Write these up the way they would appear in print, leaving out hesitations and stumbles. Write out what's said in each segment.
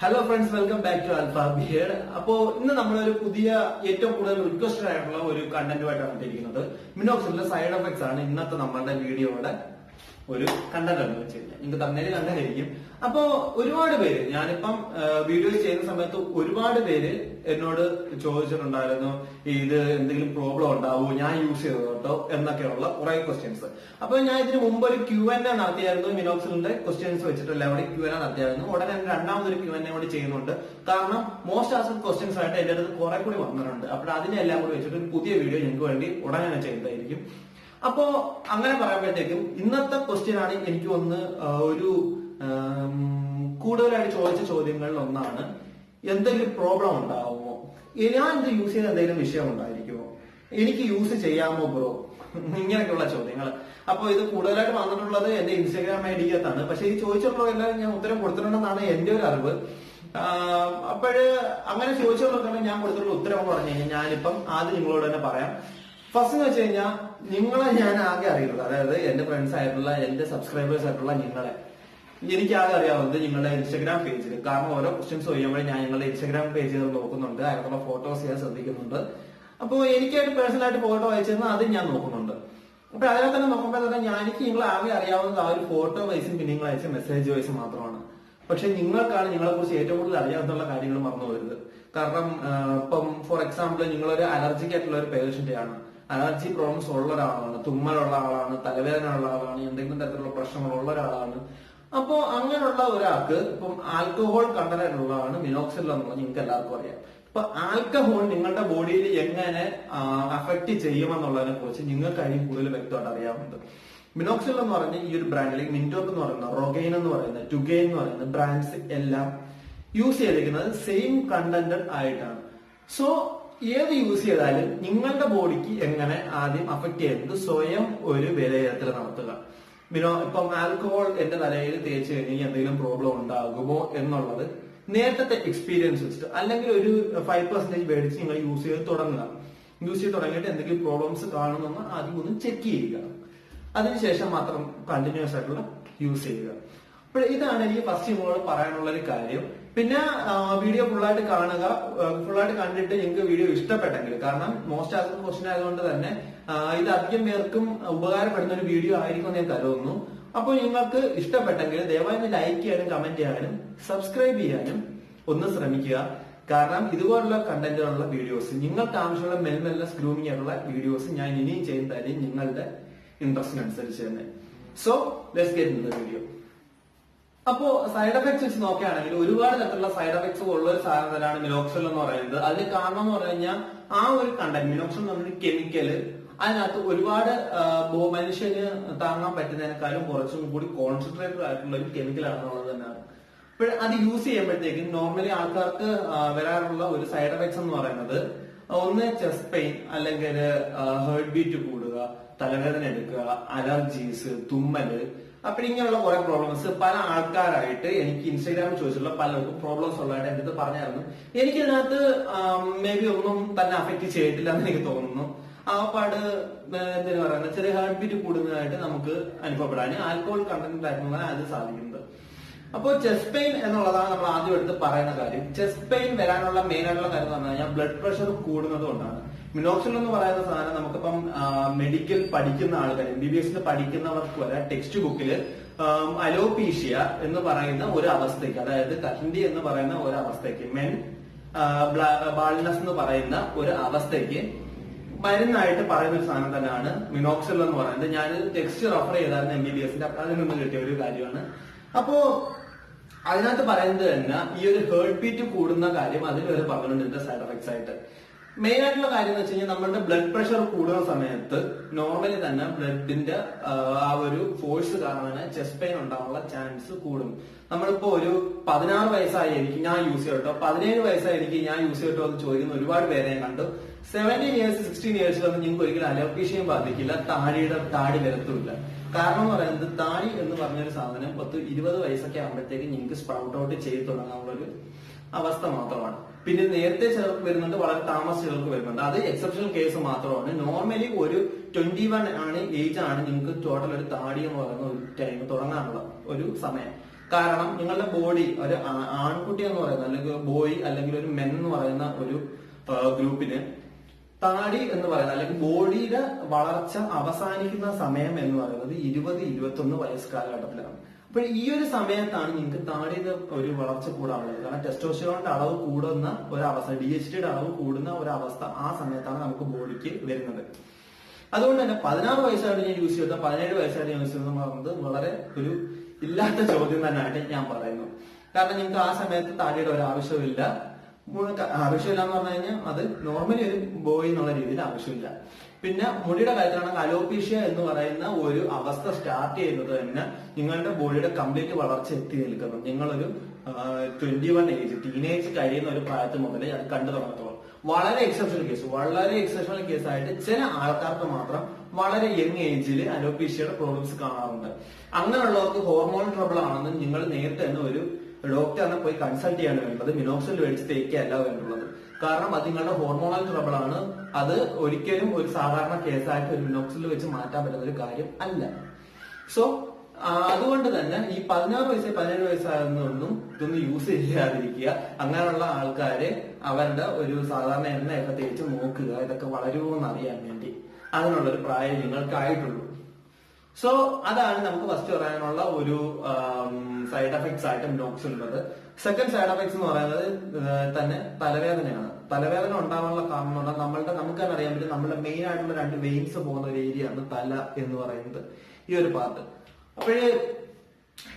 Hello friends, welcome back to AlphaBeard. അപ്പോൾ ഇന്ന് നമ്മളൊരു പുതിയ ഏറ്റവും കൂടുതൽ റിക്വസ്റ്റഡ് ആയിട്ടുള്ള ഒരു കണ്ടന്റുമായിട്ടാണ് വന്നിരിക്കുന്നത്. മിനോക്സിഡിലെ സൈഡ് എഫക്ട്സ് ആണ് ഇന്നത്തെ നമ്മളുടെ വീഡിയോയുടെ ഒരു കണ്ടന്റ് എന്ന് വെച്ച് കഴിഞ്ഞാൽ നിങ്ങൾക്ക് തമ്മിൽ കണ്ടായിരിക്കും. അപ്പോ ഒരുപാട് പേര് ഞാനിപ്പം വീഡിയോ ചെയ്യുന്ന സമയത്ത് ഒരുപാട് പേര് എന്നോട് ചോദിച്ചിട്ടുണ്ടായിരുന്നു ഇത് എന്തെങ്കിലും പ്രോബ്ലം ഉണ്ടാവുമോ, ഞാൻ യൂസ് ചെയ്തോ കേട്ടോ എന്നൊക്കെയുള്ള കുറെ ക്വസ്റ്റ്യൻസ്. അപ്പൊ ഞാൻ ഇതിന് മുമ്പ് ഒരു Q&A നടത്തിയായിരുന്നു, മിനോക്സിഡിന്റെ ക്വസ്റ്റ്യൻസ് വെച്ചിട്ടുള്ള അവിടെ Q&A നടത്തിയായിരുന്നു. ഉടനെ രണ്ടാമതൊരു Q&A കൂടി ചെയ്യുന്നുണ്ട്. കാരണം മോസ്റ്റ് ആസ്ക്ഡ് ക്വസ്റ്റ്യൻസ് ആയിട്ട് എന്റെ അടുത്ത് കുറെ കൂടി വന്നിട്ടുണ്ട്. അപ്പോൾ അതിനെല്ലാം കൂടി വെച്ചിട്ട് ഒരു പുതിയ വീഡിയോ നിങ്ങൾക്ക് വേണ്ടി ഉടനെ ചെയ്യുന്നതായിരിക്കും. അപ്പോ അങ്ങനെ പറയുമ്പോഴത്തേക്കും ഇന്നത്തെ ക്വസ്റ്റ്യൻ ആണ് എനിക്ക് ഒന്ന് ഒരു കൂടുതലായിട്ട് ചോദിച്ച ചോദ്യങ്ങളിൽ ഒന്നാണ്, എന്തെങ്കിലും പ്രോബ്ലം ഉണ്ടാവുമോ, ഞാൻ ഇത് യൂസ് ചെയ്ത എന്തെങ്കിലും വിഷയം ഉണ്ടായിരിക്കുമോ, എനിക്ക് യൂസ് ചെയ്യാമോ ബ്രോ, ഇങ്ങനെയൊക്കെയുള്ള ചോദ്യങ്ങൾ. അപ്പൊ ഇത് കൂടുതലായിട്ട് വന്നിട്ടുള്ളത് എന്റെ ഇൻസ്റ്റാഗ്രാം ഐഡിക്കകത്താണ്. പക്ഷെ ഈ ചോദിച്ചിട്ടുള്ളതെല്ലാം ഞാൻ ഉത്തരം കൊടുത്തിട്ടുണ്ടെന്നാണ് എന്റെ ഒരു അറിവ്. അപ്പോഴ് അങ്ങനെ ചോദിച്ചവർക്കാണ് ഞാൻ കൊടുത്തിട്ടുള്ള ഉത്തരം എന്ന് പറഞ്ഞു കഴിഞ്ഞാൽ ഞാനിപ്പം ആദ്യം നിങ്ങളോട് തന്നെ പറയാം. ഫസ്റ്റ് എന്ന് വെച്ച് കഴിഞ്ഞാൽ നിങ്ങളെ ഞാൻ ആകെ അറിയുന്നത്, അതായത് എന്റെ ഫ്രണ്ട്സ് ആയിട്ടുള്ള എന്റെ സബ്സ്ക്രൈബേഴ്സ് ആയിട്ടുള്ള നിങ്ങളെ എനിക്ക് ആകെ അറിയാവുന്നത് നിങ്ങളുടെ ഇൻസ്റ്റാഗ്രാം പേജിൽ. കാരണം ഓരോ ക്വസ്റ്റ്യൻസ് ചെയ്യുമ്പോഴേ ഞാൻ നിങ്ങളുടെ ഇൻസ്റ്റാഗ്രാം പേജുകൾ നോക്കുന്നുണ്ട്, അതിനുള്ള ഫോട്ടോസ് ഞാൻ ശ്രദ്ധിക്കുന്നുണ്ട്. അപ്പോൾ എനിക്കായിട്ട് പേഴ്സണൽ ആയിട്ട് ഫോട്ടോ അയച്ചിരുന്ന അത് ഞാൻ നോക്കുന്നുണ്ട്. അപ്പൊ അതിനെ തന്നെ നോക്കുമ്പോൾ തന്നെ എനിക്ക് നിങ്ങൾ ആകെ അറിയാവുന്നത് ആ ഒരു ഫോട്ടോ വൈസും പിന്നെ നിങ്ങൾ അയച്ച മെസ്സേജ് വൈസും മാത്രമാണ്. പക്ഷെ നിങ്ങൾക്കാണ് നിങ്ങളെ കുറിച്ച് ഏറ്റവും കൂടുതൽ അറിയാവുന്ന കാര്യങ്ങൾ മറന്നു വരുന്നത്. കാരണം ഇപ്പം ഫോർ എക്സാമ്പിൾ നിങ്ങളൊരു അലർജിക് ആയിട്ടുള്ള ഒരു പേഷ്യന്റ് ആണ്, അലർജി പ്രോബ്ലംസ് ഉള്ള ഒരാളാണ്, തുമ്മലുള്ള ആളാണ്, തലവേദന ഉള്ള ആളാണ്, എന്തെങ്കിലും തരത്തിലുള്ള പ്രശ്നങ്ങളുള്ള ഒരാളാണ്. അപ്പോ അങ്ങനെയുള്ള ഒരാൾക്ക് ഇപ്പം ആൽക്കഹോൾ കണ്ടന്റ് ഉള്ളതാണ് മിനോക്സിഡിൽ എന്നുള്ളത് നിങ്ങൾക്ക് എല്ലാവർക്കും അറിയാം. ഇപ്പൊ ആൽക്കഹോൾ നിങ്ങളുടെ ബോഡിയിൽ എങ്ങനെ അഫക്ട് ചെയ്യുമെന്നുള്ളതിനെ കുറിച്ച് നിങ്ങൾക്കായിരിക്കും കൂടുതൽ വ്യക്തമായിട്ട് അറിയാവുന്നത്. മിനോക്സിഡിൽ എന്ന് പറഞ്ഞ ഈ ഒരു ബ്രാൻഡ്, അല്ലെങ്കിൽ മിന്റോപ്പ് എന്ന് പറയുന്ന, റൊഗൈൻ എന്ന് പറയുന്ന, ടുഗൈൻ എന്ന് പറയുന്ന ബ്രാൻഡ്സ് എല്ലാം യൂസ് ചെയ്തിരിക്കുന്നത് സെയിം കണ്ടന്റ് ആയിട്ടാണ്. സോ ഏത് യൂസ് ചെയ്താലും നിങ്ങളുടെ ബോഡിക്ക് എങ്ങനെ ആദ്യം അഫക്ട് ചെയ്യുന്നത് സ്വയം ഒരു വിലയിരുത്തൽ നടത്തുക. ഇപ്പം ആൽക്കഹോൾ എന്റെ തലയിൽ തേച്ച് കഴിഞ്ഞാൽ എന്തെങ്കിലും പ്രോബ്ലം ഉണ്ടാകുമോ എന്നുള്ളത് നേരത്തെ എക്സ്പീരിയൻസ് വെച്ചിട്ട്, അല്ലെങ്കിൽ ഒരു 5% മേടിച്ച് നിങ്ങൾ യൂസ് ചെയ്ത് തുടങ്ങുക. യൂസ് ചെയ്ത് തുടങ്ങിയിട്ട് എന്തെങ്കിലും പ്രോബ്ലംസ് കാണുമെന്ന് ആദ്യം ഒന്ന് ചെക്ക് ചെയ്യുക. അതിനുശേഷം മാത്രം കണ്ടിന്യൂസ് ആയിട്ടുള്ള യൂസ് ചെയ്യുക. അപ്പോൾ ഇതാണ് എനിക്ക് ഫസ്റ്റ് നിങ്ങളോട് പറയാനുള്ള ഒരു കാര്യം. പിന്നെ വീഡിയോ ഫുള്ളായിട്ട് കാണുക. ഫുള്ളായിട്ട് കണ്ടിട്ട് നിങ്ങൾക്ക് വീഡിയോ ഇഷ്ടപ്പെട്ടെങ്കിൽ, കാരണം മോസ്റ്റ് ആസ്ക്ഡ് ക്വസ്റ്റ്യൻ ആയതുകൊണ്ട് തന്നെ ഇത് അധികം പേർക്കും ഉപകാരപ്പെടുന്ന ഒരു വീഡിയോ ആയിരിക്കും ഞാൻ കരുതുന്നു. അപ്പോൾ നിങ്ങൾക്ക് ഇഷ്ടപ്പെട്ടെങ്കിൽ ദയവായി ലൈക്ക് ചെയ്യാനും കമന്റ് ചെയ്യാനും സബ്സ്ക്രൈബ് ചെയ്യാനും ഒന്ന് ശ്രമിക്കുക. കാരണം ഇതുപോലുള്ള കണ്ടന്റുള്ള വീഡിയോസ്, നിങ്ങൾക്ക് ആവശ്യമുള്ള മെല്ലെ ഗ്രൂമിംഗ് ആയിട്ടുള്ള വീഡിയോസ് ഞാൻ ഇനിയും ചെയ്യുന്നതായിരിക്കും നിങ്ങളുടെ ഇൻട്രസ്റ്റിനനുസരിച്ച് തന്നെ. So let's get in the video. അപ്പോ സൈഡ് എഫക്ട്സ് വെച്ച് നോക്കുകയാണെങ്കിൽ ഒരുപാട് തരത്തിലുള്ള സൈഡ് എഫക്ട്സ് ഉള്ള ഒരു സാധനം തന്നെയാണ് മിനോക്സിഡിൽ എന്ന് പറയുന്നത്. അതിന് കാരണം എന്ന് പറഞ്ഞു കഴിഞ്ഞാൽ ആ ഒരു കണ്ടന്റ്, മിനോക്സിഡിൽ എന്ന് പറഞ്ഞൊരു കെമിക്കല്, അതിനകത്ത് ഒരുപാട് മനുഷ്യന് താങ്ങാൻ പറ്റുന്നതിനേക്കാളും കുറച്ചും കൂടി കോൺസെൻട്രേറ്റഡ് ആയിട്ടുള്ള ഒരു കെമിക്കൽ ആണെന്നുള്ളത് തന്നെയാണ്. അപ്പോൾ അത് യൂസ് ചെയ്യുമ്പോഴത്തേക്കും നോർമലി ആൾക്കാർക്ക് വരാറുള്ള ഒരു സൈഡ് എഫക്ട്സ് എന്ന് പറയുന്നത് ഒന്ന് ചെസ്റ്റ് പെയിൻ, അല്ലെങ്കിൽ ഹേർട്ട് ബീറ്റ് കൂടുക, തലവേദന എടുക്കുക, അലർജീസ്, തുമ്മല്, അപ്പൊ ഇങ്ങനെയുള്ള കുറെ പ്രോബ്ലംസ് പല ആൾക്കാരായിട്ട് എനിക്ക് ഇൻസ്റ്റാഗ്രാമിൽ ചോദിച്ചിട്ടുള്ള പലർക്കും പ്രോബ്ലംസ് ഉള്ളതായിട്ട് എന്റെ അടുത്ത് പറഞ്ഞായിരുന്നു. എനിക്കതിനകത്ത് മേ ബി ഒന്നും തന്നെ അഫക്ട് ചെയ്തിട്ടില്ല എന്ന് എനിക്ക് തോന്നുന്നു. ആ പാട് എന്തിനു പറയുന്നത്, ചെറിയ ഹാർട്ട് ബീറ്റ് കൂടുന്നതായിട്ട് നമുക്ക് അനുഭവപ്പെടാൻ ആൽക്കഹോൾ കണ്ടന്റ് ആയിട്ടുള്ള അത് സാധിക്കുന്നത്. അപ്പോൾ ചെസ്റ്റ് പെയിൻ എന്നുള്ളതാണ് നമ്മൾ ആദ്യം എടുത്ത് പറയുന്ന കാര്യം. ചെസ്റ്റ് പെയിൻ വരാനുള്ള മെയിൻ ആയിട്ടുള്ള കാര്യം എന്ന് പറഞ്ഞു കഴിഞ്ഞാൽ ബ്ലഡ് പ്രഷർ കൂടുന്നത് കൊണ്ടാണ്. മിനോക്സിഡിൽ എന്ന് പറയുന്ന സാധനം നമുക്കിപ്പം മെഡിക്കൽ പഠിക്കുന്ന ആൾക്കാർ, MBBS പഠിക്കുന്നവർക്ക് വരെ ടെക്സ്റ്റ് ബുക്കിൽ അലോപീഷ്യ എന്ന് പറയുന്ന ഒരു അവസ്ഥയ്ക്ക്, അതായത് കഹിന്ദി എന്ന് പറയുന്ന ഒരു അവസ്ഥയ്ക്ക്, മെൻ ബാൾനെസ് എന്ന് പറയുന്ന ഒരു അവസ്ഥയ്ക്ക് മരുന്നായിട്ട് പറയുന്ന ഒരു സാധനം തന്നെയാണ് മിനോക്സിഡിൽ എന്ന് പറയുന്നത്. ഞാൻ ടെക്സ്റ്റ് റെഫർ ചെയ്തായിരുന്നു MBBS, അതിൽ നിന്ന് കിട്ടിയ ഒരു കാര്യമാണ്. അപ്പോ അതിനകത്ത് പറയുന്നത് തന്നെ ഈ ഒരു ഹേർട്ട് ബീറ്റ് കൂടുന്ന കാര്യം അതിൽ വരെ പറഞ്ഞിട്ടുണ്ട് സൈഡ് എഫക്ട്സ് ആയിട്ട്. മെയിൻ ആയിട്ടുള്ള കാര്യം എന്ന് വെച്ച് കഴിഞ്ഞാൽ നമ്മുടെ ബ്ലഡ് പ്രഷർ കൂടുന്ന സമയത്ത് നോർമലി തന്നെ ബ്ലഡിന്റെ ആ ഒരു ഫോഴ്സ് കാരണം ചെസ്റ്റ് പെയിൻ ഉണ്ടാവാനുള്ള ചാൻസ് കൂടും. നമ്മളിപ്പോ ഒരു 16 വയസ്സായി എനിക്ക് ഞാൻ യൂസ് ചെയ്യട്ടോ, 17 വയസ്സായി എനിക്ക് ഞാൻ യൂസ് ചെയ്യട്ടോ എന്ന് ചോദിക്കുന്ന ഒരുപാട് പേരെ ഞാൻ കണ്ടു. 17 ഇയേഴ്സ് 16 ഇയേഴ്സിലൊന്നും നിങ്ങൾക്ക് ഒരിക്കലും അലോപീഷ്യയും ബാധിക്കില്ല, താടി വരത്തുമില്ല. കാരണം എന്ന് പറയുന്നത് താടി എന്ന് പറഞ്ഞൊരു സാധനം 10-20 വയസ്സൊക്കെ ആകുമ്പോഴത്തേക്ക് നിങ്ങൾക്ക് സ്പ്രൗട്ട് ഔട്ട് ചെയ്ത് തുടങ്ങാനുള്ളൊരു അവസ്ഥ മാത്രമാണ്. പിന്നെ നേരത്തെ ചിലർക്ക് വരുന്നുണ്ട്, വളരെ താമസിച്ച ചിലർക്ക് വരുന്നുണ്ട്. അത് എക്സെപ്ഷണൽ കേസ് മാത്രമാണ്. നോർമലി ഒരു 21 ആണ് ഏജ് ആണ് നിങ്ങൾക്ക് ടോട്ടൽ ഒരു താടി എന്ന് പറയുന്ന ഒരു ടൈം തുടങ്ങാനുള്ള ഒരു സമയം. കാരണം നിങ്ങളുടെ ബോഡി ഒരു ആൺകുട്ടി എന്ന് പറയുന്ന അല്ലെങ്കിൽ ബോയ് അല്ലെങ്കിൽ ഒരു മെൻ എന്ന് പറയുന്ന ഒരു ഗ്രൂപ്പിന് താടി എന്ന് പറയുന്നത് അല്ലെങ്കിൽ ബോഡിയുടെ വളർച്ച അവസാനിക്കുന്ന സമയം എന്ന് പറയുന്നത് 20-21 വയസ്സ് കാലഘട്ടത്തിലാണ്. അപ്പോൾ ഈ ഒരു സമയത്താണ് നിങ്ങൾക്ക് താടിയുടെ ഒരു വളർച്ച കൂടാനുള്ളത്. കാരണം ടെസ്റ്റോസ്റ്റെറോണിന്റെ അളവ് കൂടുന്ന ഒരവസ്ഥ, DHTയുടെ അളവ് കൂടുന്ന ഒരവസ്ഥ ആ സമയത്താണ് നമുക്ക് ബോഡിക്ക് വരുന്നത്. അതുകൊണ്ട് തന്നെ 16 വയസ്സായിട്ട് ഞാൻ യൂസ് ചെയ്ത 17 വയസ്സായിട്ട് ഞാൻ യൂസ് ചെയ്തെന്ന് പറയുന്നത് വളരെ ഒരു ഇല്ലാത്ത ചോദ്യം തന്നെയായിട്ട് ഞാൻ പറയുന്നു. കാരണം നിങ്ങൾക്ക് ആ സമയത്ത് താടിയുടെ ഒരു ആവശ്യമില്ല. ആവശ്യമില്ല എന്ന് പറഞ്ഞു കഴിഞ്ഞാൽ അത് നോർമലി ഒരു ബോയ് എന്നുള്ള രീതിയിൽ ആവശ്യമില്ല. പിന്നെ മുടിയുടെ കാര്യത്തിലാണെങ്കിൽ അലോപീഷ്യ എന്ന് പറയുന്ന ഒരു അവസ്ഥ സ്റ്റാർട്ട് ചെയ്യുന്നത് തന്നെ നിങ്ങളുടെ ബോഡിയുടെ കംപ്ലീറ്റ് വളർച്ച എത്തി നിൽക്കുന്നു. നിങ്ങളൊരു 21 ഏജ് ടീനേജ് കഴിയുന്ന ഒരു പ്രായത്തിൽ മുതലേ അത് കണ്ടു തുടങ്ങത്തോളം. വളരെ എക്സെപ്ഷണൽ കേസായിട്ട് ചില ആൾക്കാർക്ക് മാത്രം വളരെ യങ് ഏജിൽ അലോപീഷ്യയുടെ പ്രോബ്ലംസ് കാണാറുണ്ട്. അങ്ങനെയുള്ളവർക്ക് ഹോർമോൺ ട്രബിൾ ആണെന്ന് നിങ്ങൾ നേരത്തെ തന്നെ ഒരു ഡോക്ടറിനെ പോയി കൺസൾട്ട് ചെയ്യാണ് വേണ്ടത്. മിനോക്സിഡിൽ മേടിച്ച് തേക്കുകയല്ല വേണ്ടുള്ളത്. കാരണം അത് നിങ്ങളുടെ ഹോർമോണൽ ട്രബിൾ ആണ്. അത് ഒരിക്കലും ഒരു സാധാരണ കേസായിട്ട് ഒരു മിനോക്സിഡിൽ വെച്ച് മാറ്റാൻ പറ്റുന്ന ഒരു കാര്യം അല്ല. സോ അതുകൊണ്ട് തന്നെ ഈ 16 വയസ്സ് 17 വയസ്സായൊന്നും ഇതൊന്നും യൂസ് ചെയ്യാതിരിക്കുക. അങ്ങനെയുള്ള ആൾക്കാര് അവരുടെ ഒരു സാധാരണ എണ്ണയൊക്കെ തേച്ച് നോക്കുക. ഇതൊക്കെ വളരുമോ എന്നറിയാൻ വേണ്ടി. അതിനുള്ളൊരു പ്രായം നിങ്ങൾക്കായിട്ടുള്ളൂ. സോ അതാണ് നമുക്ക് ഫസ്റ്റ് പറയാനുള്ള ഒരു സൈഡ് എഫക്ട്സ് ആയിട്ട് മിനോക്സിഡിൽ ഉള്ളത്. സെക്കൻഡ് സൈഡ് എഫക്ട്സ് എന്ന് പറയുന്നത് തന്നെ തലവേദനയാണ്. തലവേദന ഉണ്ടാവാനുള്ള കാരണം നമുക്ക് തന്നെ അറിയാൻ പറ്റും. നമ്മുടെ മെയിൻ ആയിട്ടുള്ള 2 വെയിൻസ് പോകുന്ന ഒരു ഏരിയ ആണ് തല എന്ന് പറയുന്നത്, ഈ ഒരു പാർട്ട്. അപ്പോഴേ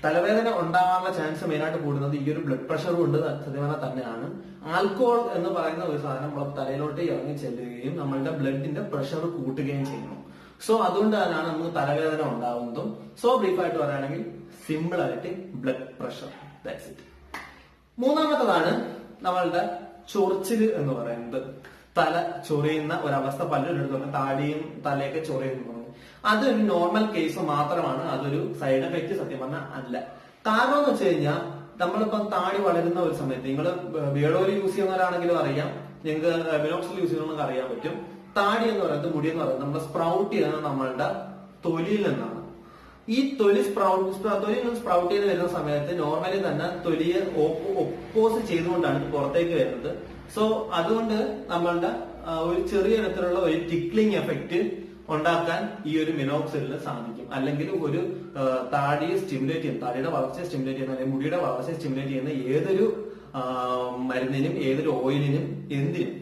തലവേദന ഉണ്ടാകാനുള്ള ചാൻസ് മെയിനായിട്ട് കൂടുന്നത് ഈ ഒരു ബ്ലഡ് പ്രഷർ കൊണ്ട് സത്യമാണ് തന്നെയാണ്. ആൽക്കഹോൾ എന്ന് പറയുന്ന ഒരു സാധനം നമ്മളെ തലയിലോട്ട് ഇറങ്ങി ചെല്ലുകയും നമ്മളുടെ ബ്ലഡിന്റെ പ്രഷർ കൂട്ടുകയും ചെയ്യുന്നു. സോ അതുകൊണ്ട് തന്നെയാണ് നമുക്ക് തലവേദന ഉണ്ടാകുന്നതും. സോ ബ്രീഫായിട്ട് പറയുകയാണെങ്കിൽ സിമ്പിൾ ആയിട്ട് ബ്ലഡ് പ്രഷർ, ദാറ്റ്സ് ഇറ്റ്. മൂന്നാമത്തതാണ് നമ്മളുടെ ചൊറിച്ചില് എന്ന് പറയുന്നത്. തല ചൊറിയുന്ന ഒരവസ്ഥ പലരും എടുത്തുകൊണ്ട് താടിയും തലയൊക്കെ ചൊറിയുന്നു. അതൊരു നോർമൽ കേസ് മാത്രമാണ്. അതൊരു സൈഡ് എഫക്ട് സത്യം പറഞ്ഞാൽ അല്ല. കാരണം എന്ന് വെച്ച് കഴിഞ്ഞാൽ നമ്മളിപ്പം താടി വളരുന്ന ഒരു സമയത്ത് നിങ്ങൾ ബിയർഡ് ഓയിൽ യൂസ് ചെയ്യുന്നവരാണെങ്കിലും അറിയാം, നിങ്ങൾക്ക് മിനോക്സിഡിൽ യൂസ് ചെയ്യുന്നവർക്ക് അറിയാൻ പറ്റും. താടി എന്ന് പറയുന്നത്, മുടി എന്ന് പറയുന്നത് നമ്മൾ സ്പ്രൗട്ട് ചെയ്യുന്നത് നമ്മളുടെ തൊലിയിൽ നിന്നാണ്. ഈ തൊലിയിൽ സ്പ്രൗട്ട് ചെയ്ത് വരുന്ന സമയത്ത് നോർമലി തന്നെ തൊലിയെ ഒപ്പോസ് ചെയ്തുകൊണ്ടാണ് പുറത്തേക്ക് വരുന്നത്. സോ അതുകൊണ്ട് നമ്മളുടെ ഒരു ചെറിയ തരത്തിലുള്ള ഒരു ടിക്ലിംഗ് എഫക്ട് ഉണ്ടാക്കാൻ ഈ ഒരു മിനോക്സിഡിൽ സാധിക്കും. അല്ലെങ്കിൽ ഒരു താടിയെ സ്റ്റിമുലേറ്റ് ചെയ്യുന്ന, താടിയുടെ വളർച്ചയെ സ്റ്റിമുലേറ്റ് ചെയ്യുന്ന അല്ലെങ്കിൽ മുടിയുടെ വളർച്ചയെ സ്റ്റിമുലേറ്റ് ചെയ്യുന്ന ഏതൊരു മരുന്നിനും ഏതൊരു ഓയിലിനും എന്തിനും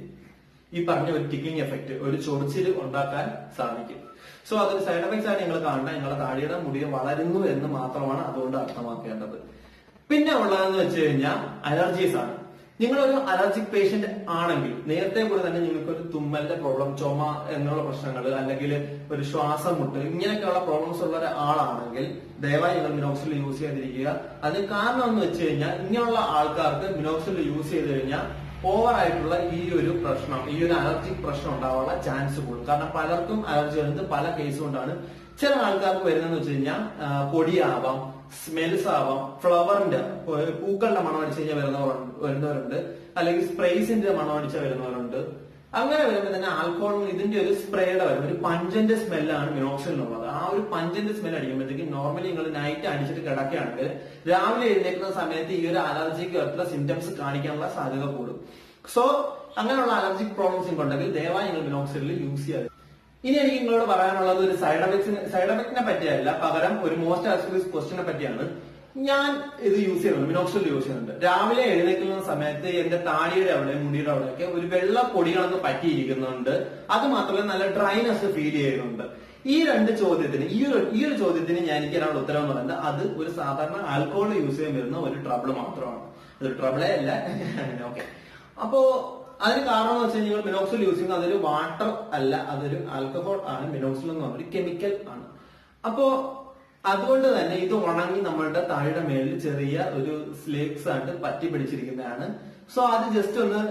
ഈ പറഞ്ഞ ഒരു ടിക്കിംഗ് എഫക്ട്, ഒരു ചൊറിച്ചിൽ ഉണ്ടാക്കാൻ സാധിക്കും. സോ അതൊരു സൈഡ് എഫക്ട്സ് ആണ് നിങ്ങൾ കാണുന്നത്. നിങ്ങളുടെ താടിയുടെ മുടി വളരുന്നു എന്ന് മാത്രമാണ് അതുകൊണ്ട് അർത്ഥമാക്കേണ്ടത്. പിന്നെ ഉള്ളതെന്ന് വെച്ച് കഴിഞ്ഞാൽ അലർജീസ് ആണ്. നിങ്ങളൊരു അലർജിക് പേഷ്യന്റ് ആണെങ്കിൽ നേരത്തെ കൂടെ തന്നെ നിങ്ങൾക്ക് ഒരു തുമ്മലിന്റെ പ്രോബ്ലം, ചുമ എന്നുള്ള പ്രശ്നങ്ങൾ, അല്ലെങ്കിൽ ഒരു ശ്വാസം മുട്ട്, ഇങ്ങനെയൊക്കെയുള്ള പ്രോബ്ലംസ് ഉള്ള ഒരാളാണെങ്കിൽ ദയവായി നിങ്ങൾ മിനോക്സിഡിൽ യൂസ് ചെയ്യാതിരിക്കുക. അതിന് കാരണം എന്ന് വെച്ച് കഴിഞ്ഞാൽ ഇങ്ങനെയുള്ള ആൾക്കാർക്ക് മിനോക്സിഡിൽ യൂസ് ചെയ്ത് കഴിഞ്ഞാൽ ഓവർ ആയിട്ടുള്ള ഈ ഒരു പ്രശ്നം, ഈ ഒരു അലർജിക് പ്രശ്നം ഉണ്ടാവാനുള്ള ചാൻസ് കൂടും. കാരണം പലർക്കും അലർജി വരുന്നത് പല കേസ് കൊണ്ടാണ്. ചില ആൾക്കാർക്ക് വരുന്നതെന്ന് വെച്ച് കഴിഞ്ഞാൽ പൊടിയാവാം, സ്മെൽസ് ആവാം, ഫ്ലവറിന്റെ പൂക്കളുടെ മണം അടിച്ചു കഴിഞ്ഞാൽ വരുന്നവരുണ്ട്, അല്ലെങ്കിൽ സ്പ്രേസിന്റെ മണം അടിച്ച വരുന്നവരുണ്ട്. അങ്ങനെ വരുമ്പോൾ തന്നെ ആൽക്കഹോൾ ഇതിന്റെ ഒരു സ്പ്രേയുടെ വരും, ഒരു പഞ്ചന്റ് സ്മെല്ലാണ് മിനോക്സിഡിനുള്ളത്. ആ ഒരു പഞ്ചന്റ് സ്മെൽ അടിക്കുമ്പോഴത്തേക്കും നോർമലി നിങ്ങൾ നൈറ്റ് അടിച്ചിട്ട് കിടക്കുകയാണെങ്കിൽ രാവിലെ എഴുന്നേൽക്കുന്ന സമയത്ത് ഈ ഒരു അലർജിക്ക് ആയിട്ടുള്ള സിംറ്റംസ് കാണിക്കാനുള്ള സാധ്യത കൂടും. സോ അങ്ങനെയുള്ള അലർജിക് പ്രോബ്ലംസ് ഉണ്ടെങ്കിൽ ദയവായി നിങ്ങൾ മിനോക്സിഡിൽ യൂസ് ചെയ്യാതെ. ഇനി എനിക്ക് നിങ്ങളോട് പറയാനുള്ളത് ഒരു സൈഡ് എഫക്റ്റിനെ പറ്റിയല്ല, പകരം ഒരു മോസ്റ്റ് ആസ്ക്ഡ് ക്വസ്റ്റിനെ പറ്റിയാണ്. ഞാൻ ഇത് യൂസ് ചെയ്യുന്നുണ്ട്, മിനോക്സിഡിൽ യൂസ് ചെയ്യുന്നുണ്ട്. രാവിലെ എഴുന്നേൽക്കുന്ന സമയത്ത് എന്റെ താടിയുടെ അവിടെ, മുടിയുടെ അവിടെയൊക്കെ ഒരു വെള്ള പൊടികളൊക്കെ പറ്റിയിരിക്കുന്നുണ്ട്. അത് മാത്രമല്ല നല്ല ഡ്രൈനെസ് ഫീൽ ചെയ്യുന്നുണ്ട്. ഈ ഒരു ചോദ്യത്തിന് എനിക്ക് ഒരാളുടെ ഉത്തരം എന്ന് പറയുന്നത് അത് ഒരു സാധാരണ ആൽക്കഹോൾ യൂസ് ചെയ്യാൻ വരുന്ന ഒരു ട്രബിൾ മാത്രമാണ്. അതൊരു ട്രബിളേ അല്ല. ഓക്കെ, അപ്പോ അതിന് കാരണം എന്ന് വെച്ചാൽ നിങ്ങൾ മിനോക്സിഡിൽ യൂസ് ചെയ്യുന്നത് അതൊരു വാട്ടർ അല്ല, അതൊരു ആൽക്കഹോൾ ആണ്. മിനോക്സിഡിൽ എന്ന് പറഞ്ഞൊരു കെമിക്കൽ ആണ്. അപ്പോ അതുകൊണ്ട് തന്നെ ഇത് ഉണങ്ങി നമ്മളുടെ താഴെ മേലിൽ ചെറിയ ഒരു സ്ലേക്സ് ആയിട്ട് പറ്റി പിടിച്ചിരിക്കുന്നതാണ്. സോ അത് ജസ്റ്റ് ഒന്ന്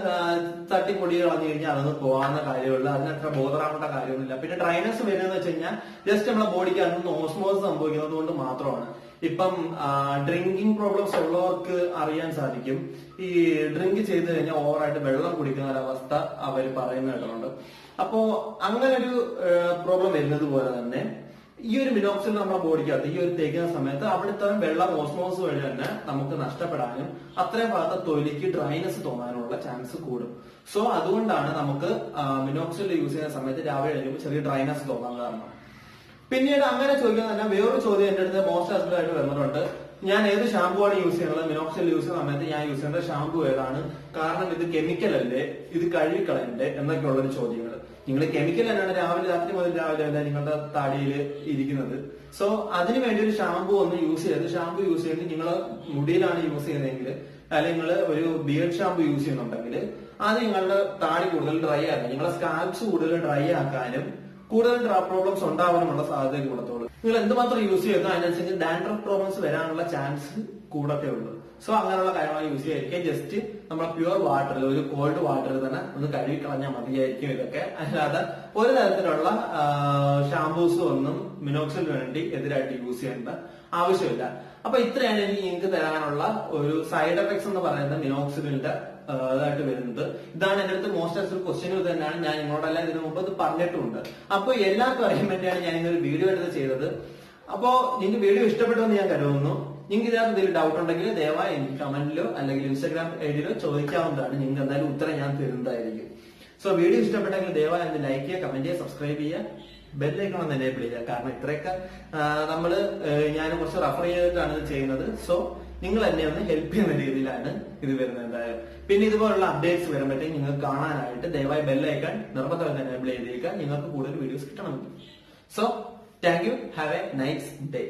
തട്ടിപ്പൊടി കളഞ്ഞു കഴിഞ്ഞാൽ അതൊന്ന് പോകാവുന്ന കാര്യമുള്ള, അതിനത്ര ബോധറാവേണ്ട കാര്യമൊന്നുമില്ല. പിന്നെ ഡ്രൈനസ് വരുന്നതെന്ന് വെച്ച് കഴിഞ്ഞാൽ ജസ്റ്റ് നമ്മളെ ബോഡിക്ക് അതൊന്ന് ഓസ്മോസ് സംഭവിക്കുന്നത് കൊണ്ട് മാത്രമാണ്. ഇപ്പം ഡ്രിങ്കിങ് പ്രോബ്ലംസ് ഉള്ളവർക്ക് അറിയാൻ സാധിക്കും. ഈ ഡ്രിങ്ക് ചെയ്ത് കഴിഞ്ഞാൽ ഓവറായിട്ട് വെള്ളം കുടിക്കുന്ന ഒരവസ്ഥ അവർ പറയുന്ന കേട്ടിട്ടുണ്ട്. അപ്പോ അങ്ങനെ ഒരു പ്രോബ്ലം വരുന്നത് പോലെ തന്നെ ഈ ഒരു മിനോക്സിഡിൽ നമ്മുടെ ബോഡിക്കകത്ത് ഈ ഒരു തേക്കുന്ന സമയത്ത് അവിടുത്തെ വെള്ളം ഓസ്മോസ് വഴി തന്നെ നമുക്ക് നഷ്ടപ്പെടാനും അത്രയും ഭാഗത്ത് തൊലിക്ക് ഡ്രൈനെസ് തോന്നാനുള്ള ചാൻസ് കൂടും. സോ അതുകൊണ്ടാണ് നമുക്ക് മിനോക്സിഡിൽ യൂസ് ചെയ്യുന്ന സമയത്ത് രാവിലെ എഴുതുമ്പോൾ ചെറിയ ഡ്രൈനെസ് തോന്നാൻ കാരണം. പിന്നീട് അങ്ങനെ ചോദിക്കുന്നത് തന്നെ വേറൊരു ചോദ്യം എന്റെ അടുത്ത് മോസ്റ്റ് ആസ്പെക്ട് ആയിട്ട് വരുന്നുണ്ട്. ഞാൻ ഏത് ഷാമ്പു ആണ് യൂസ് ചെയ്യുന്നത്, മിനോക്സിഡിൽ യൂസ് ചെയ്യുന്ന സമയത്ത് ഞാൻ യൂസ് ചെയ്യേണ്ട ഷാമ്പു ഏതാണ്, കാരണം ഇത് കെമിക്കൽ അല്ലേ, ഇത് കഴുകിക്കളയണ്ടേ എന്നൊക്കെയുള്ളൊരു ചോദ്യങ്ങൾ. നിങ്ങൾ കെമിക്കൽ തന്നെയാണ് രാവിലെ രാത്രി മുതൽ രാവിലെ അല്ല നിങ്ങളുടെ താടിയിൽ ഇരിക്കുന്നത്. സോ അതിനു വേണ്ടി ഒരു ഷാമ്പു ഒന്ന് യൂസ് ചെയ്ത് ഷാമ്പു യൂസ് ചെയ്യുന്നത് നിങ്ങൾ മുടിയിലാണ് യൂസ് ചെയ്യുന്നതെങ്കിൽ അല്ലെങ്കിൽ നിങ്ങൾ ഒരു ബിയർഡ് ഷാമ്പു യൂസ് ചെയ്യുന്നുണ്ടെങ്കിൽ അത് നിങ്ങളുടെ താടി കൂടുതൽ ഡ്രൈ ആക്കാൻ, നിങ്ങളുടെ സ്കാൽപ്സ് കൂടുതൽ ഡ്രൈ ആക്കാനും കൂടുതൽ പ്രോബ്ലംസ് ഉണ്ടാവാനുമുള്ള സാധ്യത കൂടത്തുള്ളൂ. നിങ്ങൾ എന്തുമാത്രം യൂസ് ചെയ്യുന്നോ അതിനനുസരിച്ച് ഡാൻഡ്രഫ് പ്രോബ്ലംസ് വരാനുള്ള ചാൻസ് കൂടത്തേ ഉള്ളൂ. സോ അങ്ങനെയുള്ള കാര്യങ്ങൾ യൂസ് ചെയ്യാതിരിക്കുക. ജസ്റ്റ് നമ്മുടെ പ്യുവർ വാട്ടറിൽ ഒരു കോൾഡ് വാട്ടറിൽ തന്നെ ഒന്ന് കഴുകി കളഞ്ഞാൽ മതിയായിരിക്കും ഇതൊക്കെ. അല്ലാതെ ഒരു തരത്തിലുള്ള ഷാമ്പൂസും ഒന്നും മിനോക്സിഡിന് വേണ്ടി എതിരായിട്ട് യൂസ് ചെയ്യേണ്ട ആവശ്യമില്ല. അപ്പൊ ഇത്രയാണ് എനിക്ക് നിങ്ങൾക്ക് തരാനുള്ള ഒരു സൈഡ് എഫക്ട്സ് എന്ന് പറയുന്നത് മിനോക്സിഡിന്റെ ഇതായിട്ട് വരുന്നത്. ഇതാണ് എന്റെ അടുത്ത് മോസ്റ്റ് ആൻസർ ക്വസ്റ്റ്യൻ ഇത് തന്നെയാണ്. ഞാൻ നിങ്ങളോടെല്ലാം ഇതിനു മുമ്പ് ഇത് പറഞ്ഞിട്ടുണ്ട്. അപ്പൊ എല്ലാവർക്കും അറിയാൻ വേണ്ടിയാണ് ഞാൻ ഇങ്ങനെ ഒരു വീഡിയോ എടുത്ത് ചെയ്തത്. അപ്പോ നിങ്ങൾക്ക് വീഡിയോ ഇഷ്ടപ്പെട്ടെന്ന് ഞാൻ കരുതുന്നു. നിങ്ങൾക്ക് ഇതിനകത്ത് എന്തെങ്കിലും ഡൗട്ട് ഉണ്ടെങ്കിൽ ദയവായി എനിക്ക് കമന്റിലോ അല്ലെങ്കിൽ ഇൻസ്റ്റാഗ്രാം ഐഡിയിലോ ചോദിക്കാവുന്നതാണ്. നിങ്ങൾക്ക് എന്തായാലും ഉത്തരം ഞാൻ തരുന്നതായിരിക്കും. സോ വീഡിയോ ഇഷ്ടപ്പെട്ടെങ്കിൽ ദയവായി ഒന്ന് ലൈക്ക് ചെയ്യുക, കമന്റ് ചെയ്യുക, സബ്സ്ക്രൈബ് ചെയ്യുക, ബെല്ലൈക്കൺ ഒന്ന് എനേബിൾ ചെയ്യുക. കാരണം ഇത്രയൊക്കെ ഞാൻ കുറച്ച് റെഫർ ചെയ്തിട്ടാണ് ഇത് ചെയ്യുന്നത്. സോ നിങ്ങൾ എന്നെ ഒന്ന് ഹെൽപ്പ് ചെയ്യുന്ന രീതിയിലാണ് ഇത് വരുന്നത് എന്തായാലും. പിന്നെ ഇതുപോലുള്ള അപ്ഡേറ്റ്സ് വരുമ്പോഴത്തേക്ക് നിങ്ങൾക്ക് കാണാനായിട്ട് ദയവായി ബെല്ലൈക്കൺ നിർബന്ധമായിട്ട് എനേബിൾ ചെയ്തേക്കുക. നിങ്ങൾക്ക് കൂടുതൽ വീഡിയോസ് കിട്ടണമെങ്കിൽ. So thank you. Have A nice day.